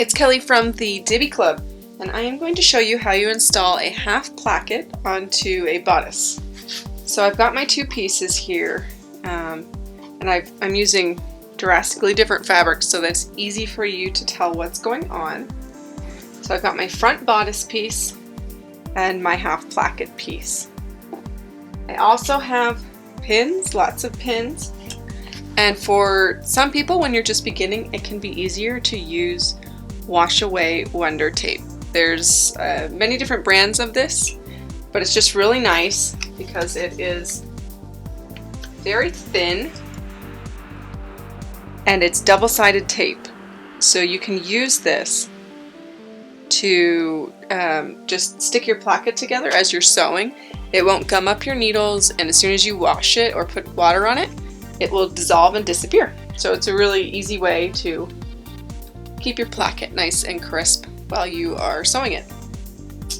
it's Kelly from the DIBY Club, and I am going to show you how you install a half placket onto a bodice. So I've got my two pieces here, and I'm using drastically different fabrics so that's easy for you to tell what's going on. So I've got my front bodice piece and my half placket piece. I also have pins, lots of pins, and for some people when you're just beginning it can be easier to use wash away wonder tape. There's many different brands of this, but it's just really nice because it is very thin and it's double-sided tape, so you can use this to just stick your placket together as you're sewing. It won't gum up your needles, and as soon as you wash it or put water on it, it will dissolve and disappear. So it's a really easy way to keep your placket nice and crisp while you are sewing it.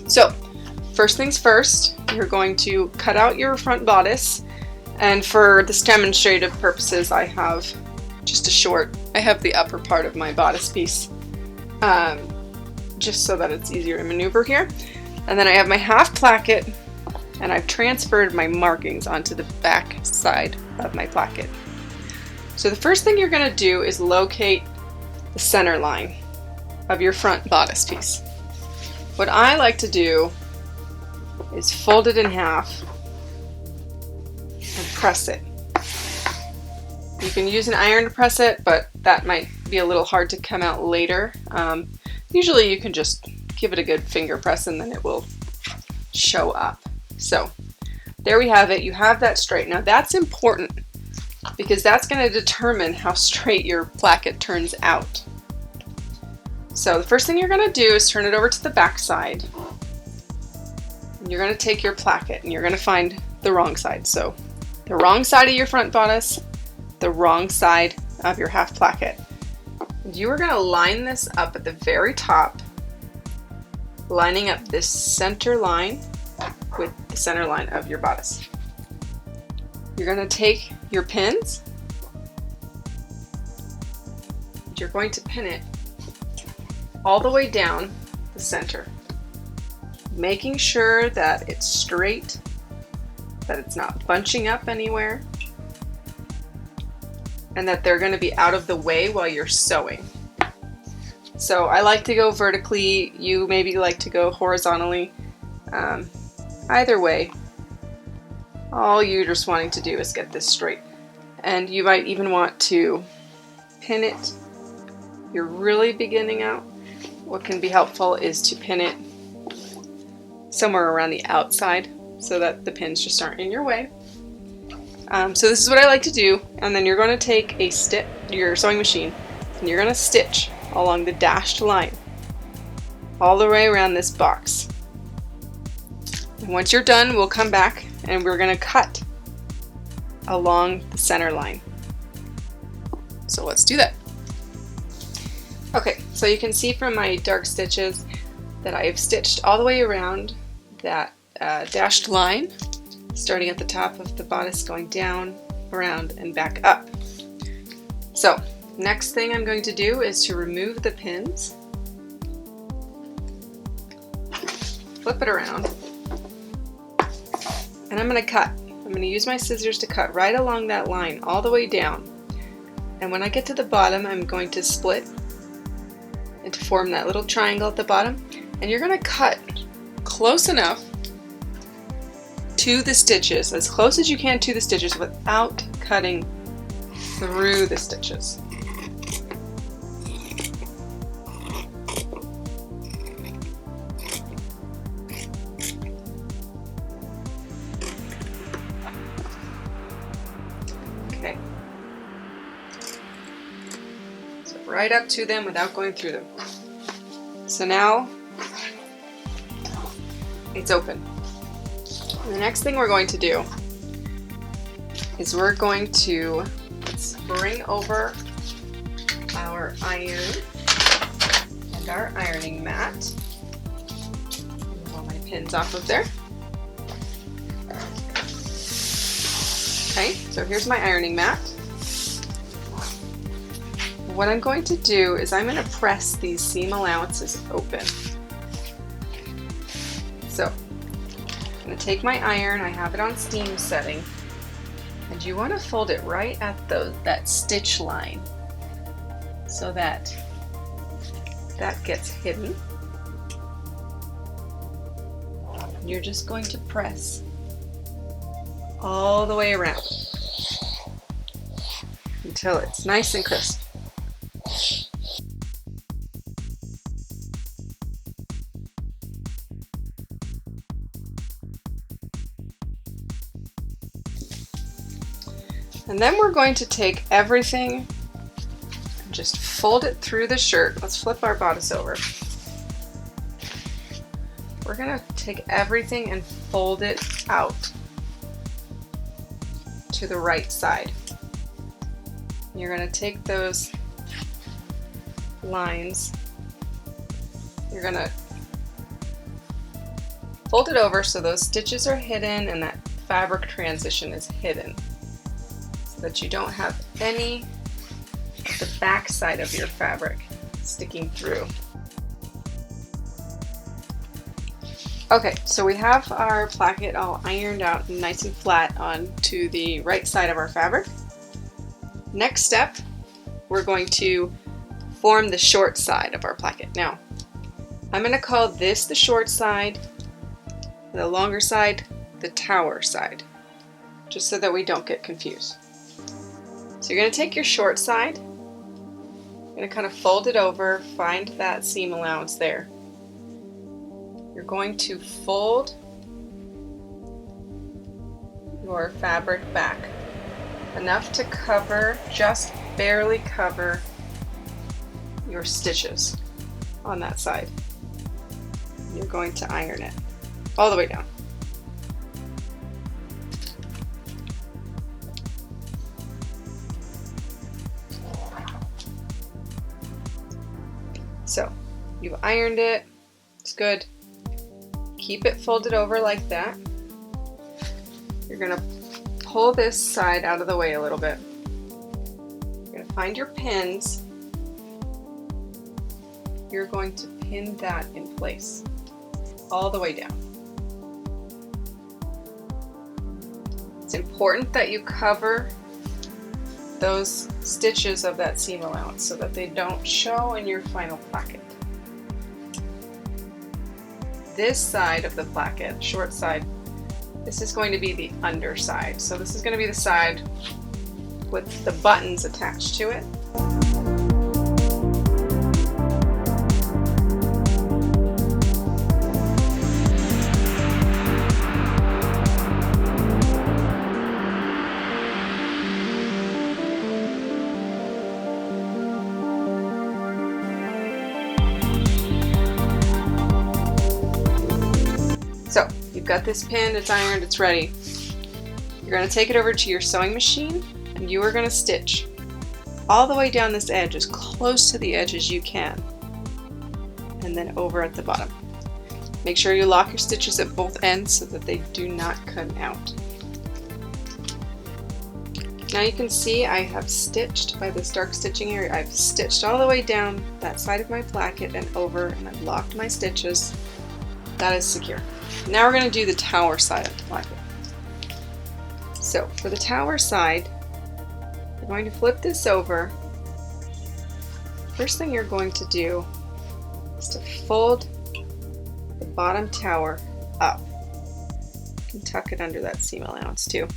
So first things first, you're going to cut out your front bodice, and for this demonstrative purposes I have just I have the upper part of my bodice piece just so that it's easier to maneuver here. And then I have my half placket, and I've transferred my markings onto the back side of my placket. So the first thing you're going to do is locate the center line of your front bodice piece. What I like to do is fold it in half and press it. You can use an iron to press it, but that might be a little hard to come out later. Usually you can just give it a good finger press and then it will show up. So there we have it. You have that straight. Now that's important because that's going to determine how straight your placket turns out. So the first thing you're going to do is turn it over to the back side. And you're going to take your placket and you're going to find the wrong side. So the wrong side of your front bodice, the wrong side of your half placket. You are going to line this up at the very top, lining up this center line with the center line of your bodice. You're going to take your pins, and you're going to pin it all the way down the center, making sure that it's straight, that it's not bunching up anywhere, and that they're going to be out of the way while you're sewing. So I like to go vertically, you maybe like to go horizontally. Either way, all you're just wanting to do is get this straight. And you might even want to pin it. You're really beginning out. What can be helpful is to pin it somewhere around the outside so that the pins just aren't in your way. So this is what I like to do, and then you're going to take your sewing machine, and you're going to stitch along the dashed line all the way around this box. And once you're done, we'll come back and we're going to cut along the center line. So let's do that. Okay, so you can see from my dark stitches that I've stitched all the way around that dashed line, starting at the top of the bodice, going down, around, and back up. So next thing I'm going to do is to remove the pins, flip it around, and I'm going to cut. I'm going to use my scissors to cut right along that line all the way down. And when I get to the bottom, I'm going to split and to form that little triangle at the bottom, and you're going to cut close enough to the stitches, as close as you can to the stitches without cutting through the stitches. Okay. So right up to them without going through them. So now it's open. The next thing we're going to do is we're going to bring over our iron and our ironing mat. Move all my pins off of there. Okay, so here's my ironing mat. What I'm going to do is I'm going to press these seam allowances open. So I'm going to take my iron, I have it on steam setting, and you want to fold it right at that stitch line so that that gets hidden. You're just going to press all the way around until it's nice and crisp. And then we're going to take everything and just fold it through the shirt. Let's flip our bodice over. We're going to take everything and fold it out to the right side. You're going to take those lines, you're going to fold it over so those stitches are hidden and that fabric transition is hidden, so that you don't have any of the back side of your fabric sticking through. Okay, so we have our placket all ironed out and nice and flat onto the right side of our fabric. Next step, we're going to form the short side of our placket. Now, I'm going to call this the short side, the longer side, the tower side, just so that we don't get confused. So you're going to take your short side, you're going to kind of fold it over, find that seam allowance there. You're going to fold your fabric back enough to cover, just barely cover your stitches on that side. You're going to iron it all the way down. So you've ironed it, it's good. Keep it folded over like that. You're going to pull this side out of the way a little bit. You're going to find your pins. You're going to pin that in place all the way down. It's important that you cover those stitches of that seam allowance so that they don't show in your final placket. This side of the placket, short side, this is going to be the underside. So this is going to be the side with the buttons attached to it. So you've got this pinned, it's ironed, it's ready. You're going to take it over to your sewing machine and you are going to stitch all the way down this edge, as close to the edge as you can, and then over at the bottom. Make sure you lock your stitches at both ends so that they do not come out. Now you can see I have stitched by this dark stitching area. I've stitched all the way down that side of my placket and over, and I've locked my stitches. That is secure. Now we're going to do the tower side of the placket. So for the tower side, you're going to flip this over. First thing you're going to do is to fold the bottom tower up and tuck it under that seam allowance too.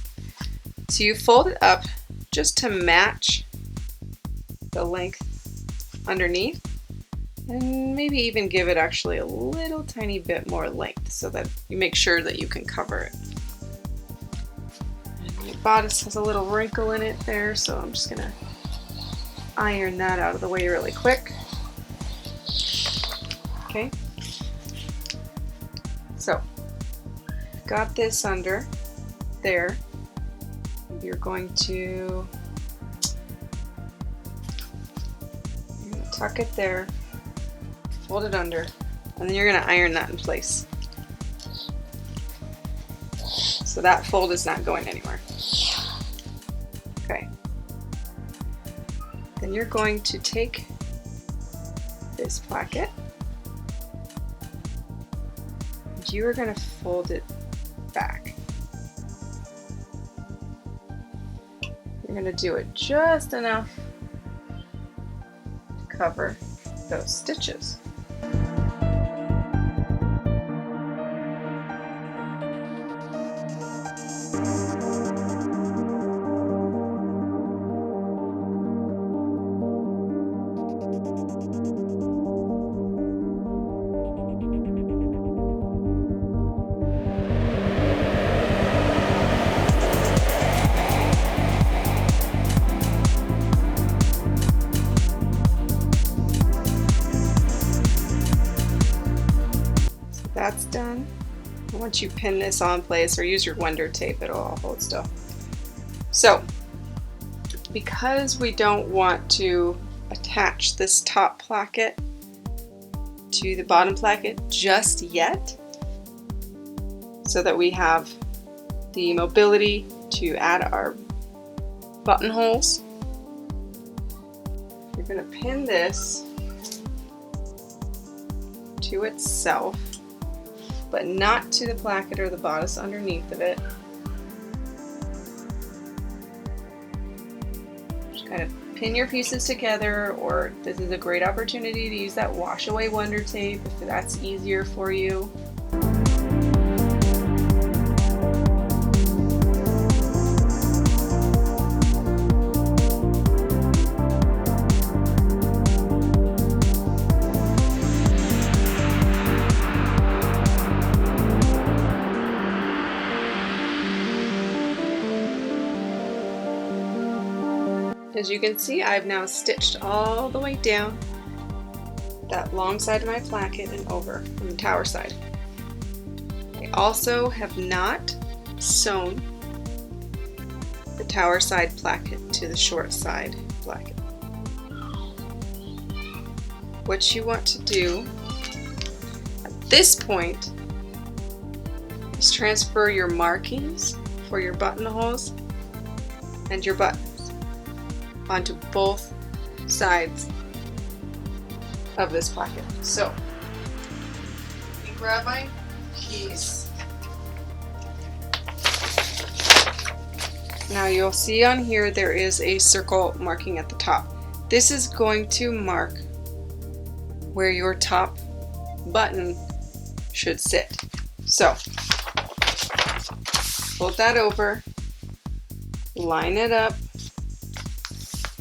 So you fold it up just to match the length underneath, and maybe even give it actually a little tiny bit more length so that you make sure that you can cover it. And your bodice has a little wrinkle in it there, so I'm just gonna iron that out of the way really quick. Okay, so got this under there. You're going to tuck it there, fold it under, and then you're going to iron that in place. So that fold is not going anywhere. Okay. Then you're going to take this placket and you are going to fold it back. You're going to do it just enough to cover those stitches. That's done. Once you pin this on place, or use your Wonder tape, it'll all hold still. So, because we don't want to attach this top placket to the bottom placket just yet, so that we have the mobility to add our buttonholes, you're going to pin this to itself, but not to the placket or the bodice underneath of it. Just kind of pin your pieces together, or this is a great opportunity to use that wash away Wonder tape if that's easier for you. As you can see, I've now stitched all the way down that long side of my placket and over on the tower side. I also have not sewn the tower side placket to the short side placket. What you want to do at this point is transfer your markings for your buttonholes and your buttons onto both sides of this placket. So, let me grab my piece. Now you'll see on here there is a circle marking at the top. This is going to mark where your top button should sit. So, fold that over, line it up.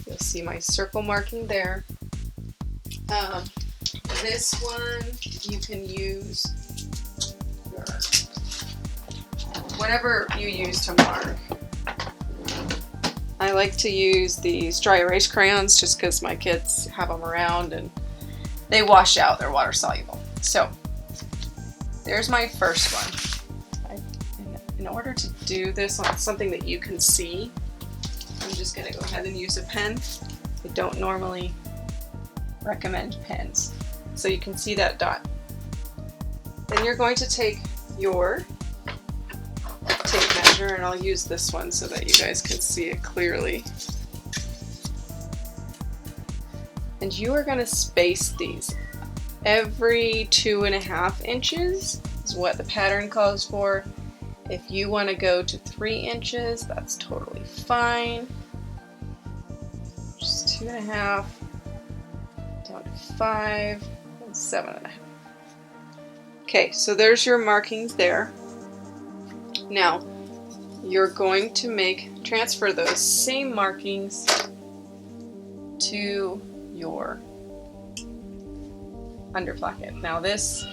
You'll see my circle marking there. This one you can use your, whatever you use to mark. I like to use these dry erase crayons just because my kids have them around and they wash out, they're water soluble. So there's my first one. In order to do this on something that you can see, I'm just going to go ahead and use a pen. I don't normally recommend pens, so you can see that dot. Then you're going to take your tape measure, and I'll use this one so that you guys can see it clearly. And you are going to space these. Every 2.5 inches is what the pattern calls for. If you want to go to 3 inches, that's totally fine. Just 2.5, down to 5, and 7.5. Okay, so there's your markings there. Now, you're going to transfer those same markings to your under placket. Now this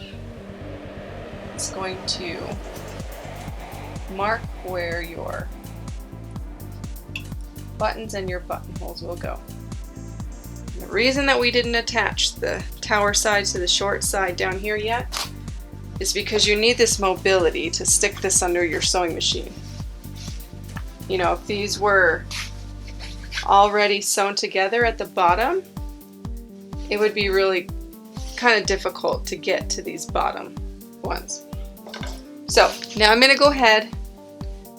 is going to mark where your buttons and your buttonholes will go. And the reason that we didn't attach the tower side to the short side down here yet is because you need this mobility to stick this under your sewing machine. You know, if these were already sewn together at the bottom, it would be really kind of difficult to get to these bottom ones. So now I'm going to go ahead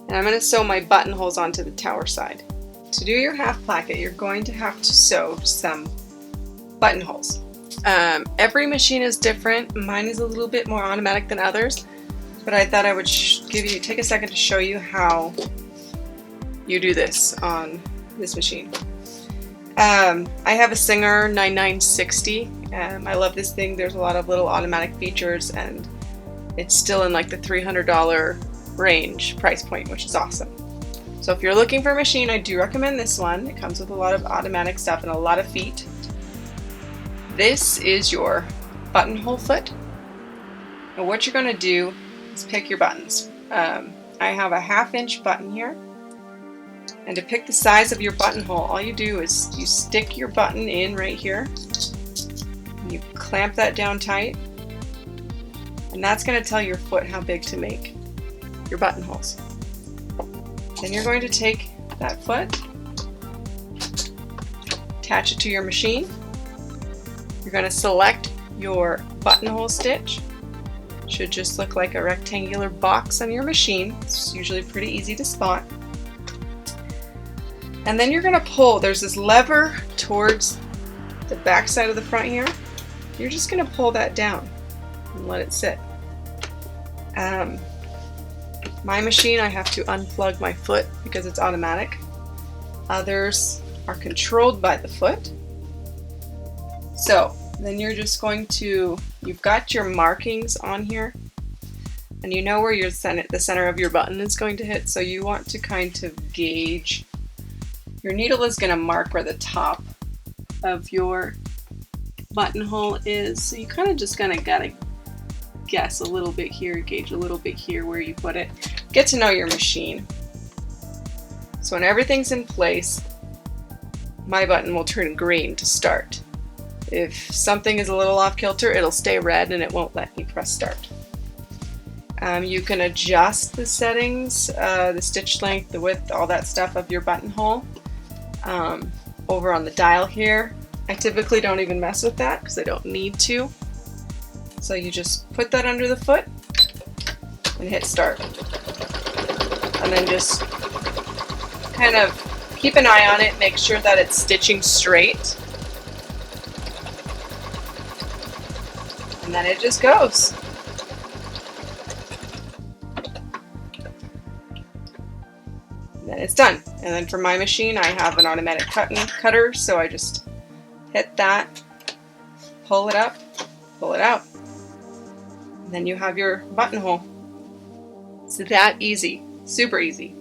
and I'm going to sew my buttonholes onto the tower side. to do your half placket, you're going to have to sew some buttonholes. Every machine is different. Mine is a little bit more automatic than others, but I thought I would take a second to show you how you do this on this machine. I have a Singer 9960. I love this thing. There's a lot of little automatic features, and it's still in like the $300 range price point, which is awesome. So if you're looking for a machine, I do recommend this one. It comes with a lot of automatic stuff and a lot of feet. This is your buttonhole foot. And what you're going to do is pick your buttons. I have a 1/2 inch button here. And to pick the size of your buttonhole, all you do is you stick your button in right here. And you clamp that down tight. And that's going to tell your foot how big to make your buttonholes. Then you're going to take that foot, attach it to your machine. You're going to select your buttonhole stitch. Should just look like a rectangular box on your machine. It's usually pretty easy to spot. And then you're going to pull. There's this lever towards the back side of the front here. You're just going to pull that down and let it sit. My machine, I have to unplug my foot because it's automatic. Others are controlled by the foot. So then you're just going to, you've got your markings on here, and you know where the center of your button is going to hit, so you want to kind of gauge. Your needle is going to mark where the top of your buttonhole is, so you kind of just gotta guess a little bit here, gauge a little bit here where you put it. Get to know your machine. So when everything's in place, my button will turn green to start. If something is a little off kilter, it'll stay red and it won't let me press start. You can adjust the settings, the stitch length, the width, all that stuff of your buttonhole over on the dial here. I typically don't even mess with that because I don't need to. So you just put that under the foot and hit start. And then just kind of keep an eye on it, make sure that it's stitching straight. And then it just goes. And then it's done. And then for my machine, I have an automatic cutter, so I just hit that, pull it up, pull it out. And then you have your buttonhole. It's that easy, super easy.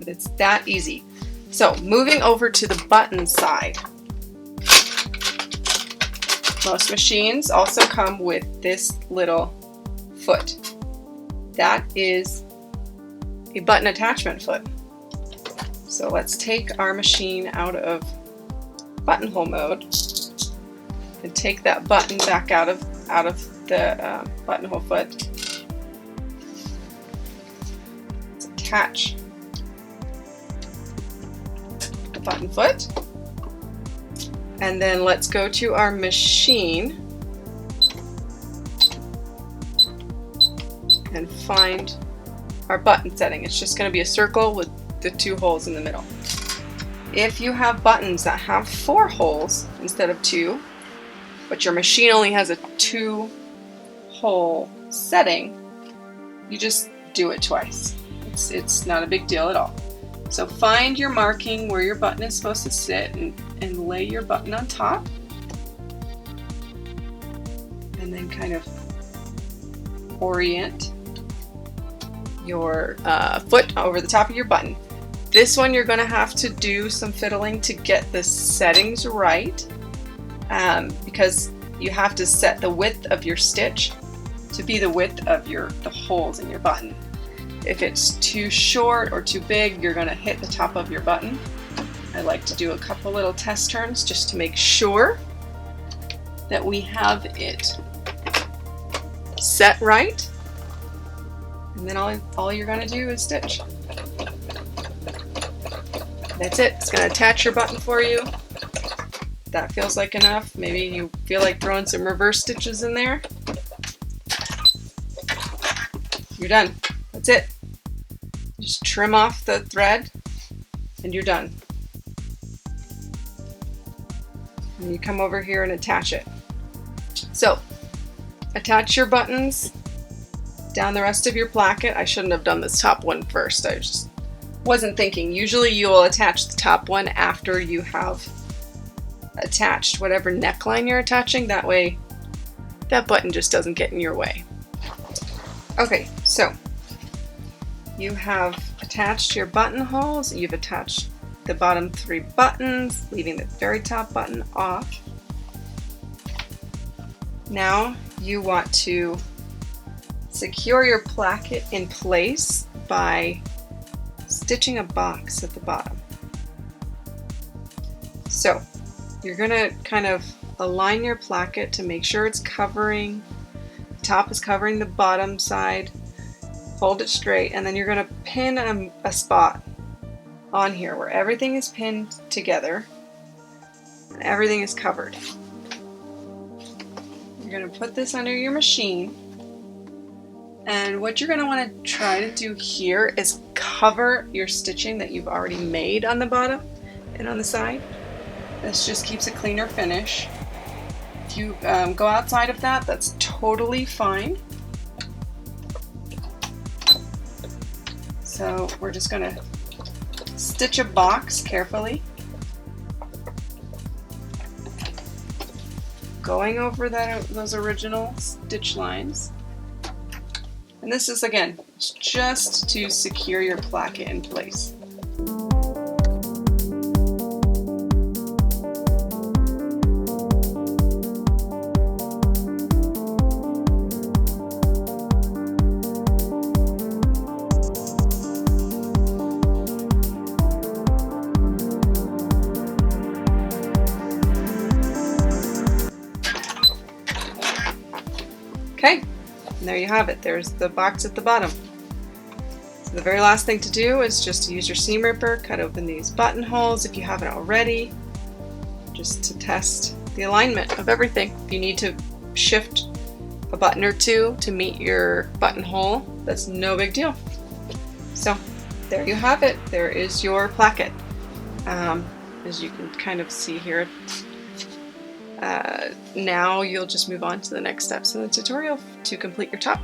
It's that easy. So moving over to the button side. Most machines also come with this little foot. That is a button attachment foot. So let's take our machine out of buttonhole mode and take that button back out of the buttonhole foot. Let's attach button foot, and then let's go to our machine and find our button setting. It's just going to be a circle with the 2 holes in the middle. If you have buttons that have 4 holes instead of 2, but your machine only has a 2-hole setting, you just do it twice. It's not a big deal at all. So find your marking where your button is supposed to sit and lay your button on top. And then kind of orient your foot over the top of your button. This one you're going to have to do some fiddling to get the settings right, because you have to set the width of your stitch to be the width of the holes in your button. If it's too short or too big, you're going to hit the top of your button. I like to do a couple little test turns just to make sure that we have it set right. And then all you're going to do is stitch. That's it. It's going to attach your button for you. That feels like enough. Maybe you feel like throwing some reverse stitches in there. You're done. That's it. Just trim off the thread and you're done. And you come over here and attach it. So, attach your buttons down the rest of your placket. I shouldn't have done this top one first. I just wasn't thinking. Usually you will attach the top one after you have attached whatever neckline you're attaching. That way that button just doesn't get in your way. Okay, so you have attached your buttonholes. You've attached the bottom 3 buttons, leaving the very top button off. Now you want to secure your placket in place by stitching a box at the bottom. So you're going to kind of align your placket to make sure it's covering, the top is covering the bottom side. Hold it straight, and then you're going to pin a spot on here where everything is pinned together and everything is covered. You're going to put this under your machine, and what you're going to want to try to do here is cover your stitching that you've already made on the bottom and on the side. This just keeps a cleaner finish. If you go outside of that, that's totally fine. So we're just going to stitch a box carefully, going over those original stitch lines. And this is, again, just to secure your placket in place. Okay, and there you have it. There's the box at the bottom. So the very last thing to do is just to use your seam ripper, cut open these buttonholes if you haven't already, just to test the alignment of everything. If you need to shift a button or two to meet your buttonhole, that's no big deal. So there you have it. There is your placket. As you can kind of see here, now you'll just move on to the next steps in the tutorial to complete your top.